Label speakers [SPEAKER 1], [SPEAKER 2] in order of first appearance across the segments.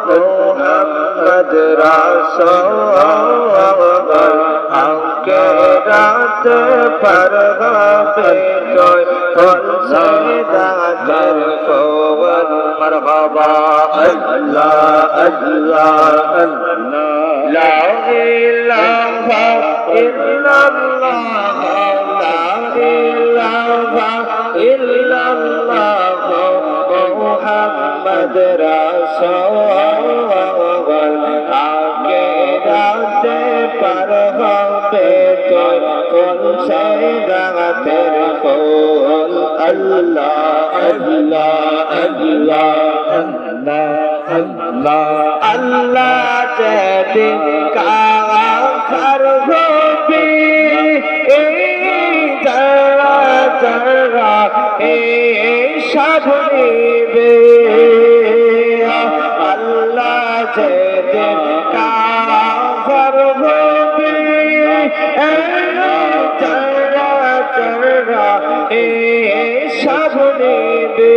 [SPEAKER 1] मोहम्मद रसूल आके रात पर पे कोई उनसे दादर कोवल मरहबा अल्लाह अल्लाह अल्लाह ला इलाहा इल्लल्लाह ला इलाहा इल्लल्लाह मुहम्मद रसूल आके राते पर पे कोई उनसे रातेर फूल अल्लाह अल्लाह अल्लाह अल्लाह अल्लाह अल्लाह दिन का फरगोबी जरा जरा साधनी बे अल्लाह दिन का फरगोबी जरा जरा साधनी बे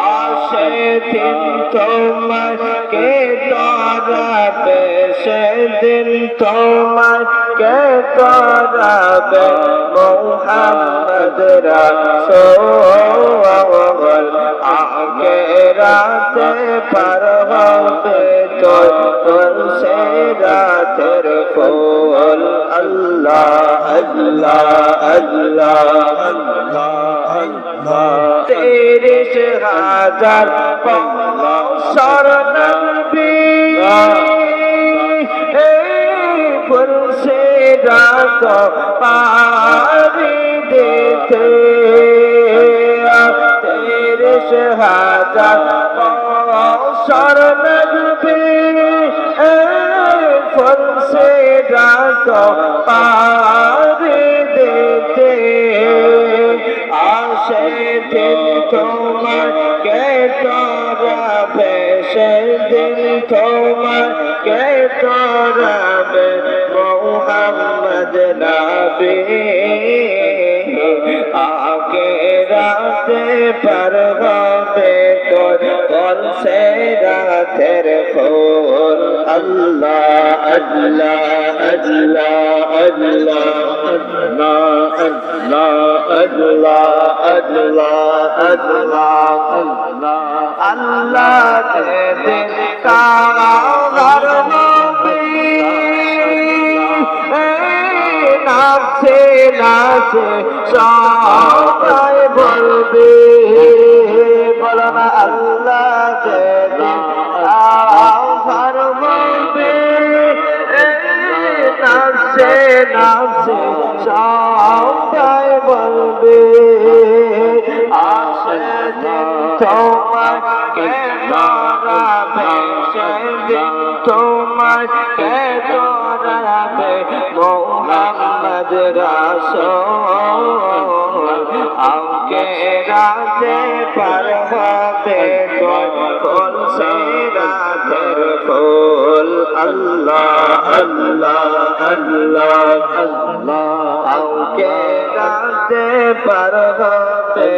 [SPEAKER 1] आशे दिन তোমাকে তরাবে সেদিন তোমাকে তরাবে মুহাম্মদ রাসূল আগে রাতে পার হবে তোর সে রাতের ফুল আল্লাহ আল্লাহ আল্লাহ আল্লাহ আল্লাহ 30,000 शरणबी पुलसे रात पारी देते 30,000 शरणबी पुलसे रात पारी देते आशे दिन তোমাকে তরাবে সেদিন তোমাকে তরাবে মুহাম্মদ নবী আগে রাতে পার হবে তোর সে রাতের ফুল আল্লাহ আল্লাহ আল্লাহ আল্লাহ আল্লাহ আল্লাহ আল্লাহ আল্লাহ দিন কার নবী নাচে নাচে সবাই বলবে বলো না আল্লাহ দিন কার নবী নাচে নাচে সবাই বলবে তোমাকে ধরাবে সেদিন তোমাকে ধরাবে মুহাম্মদ রাসূল আগে রাতে পার হবে ফুল সে রাতের ফুল আল্লাহ আল্লাহ আল্লাহ আল্লাহ আগে রাতে পার হবে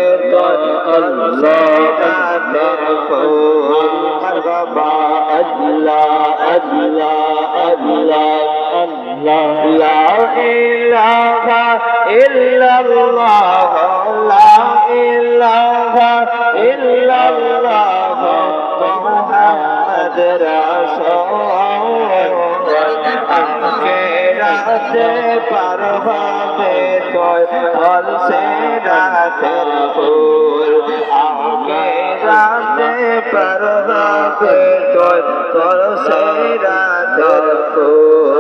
[SPEAKER 1] রাতের ফুল মারহাবা আল্লাহ আল্লাহ আল্লাহ আল্লাহ লা ইলাহা ইল্লাল্লাহ লা ইলাহা ইল্লাল্লাহ মুহাম্মদ রাসূল আগে রাতে পার হবে তোর সে রাতের ফুল আগে রাতে পার হবে তোর সে রাতের ফুল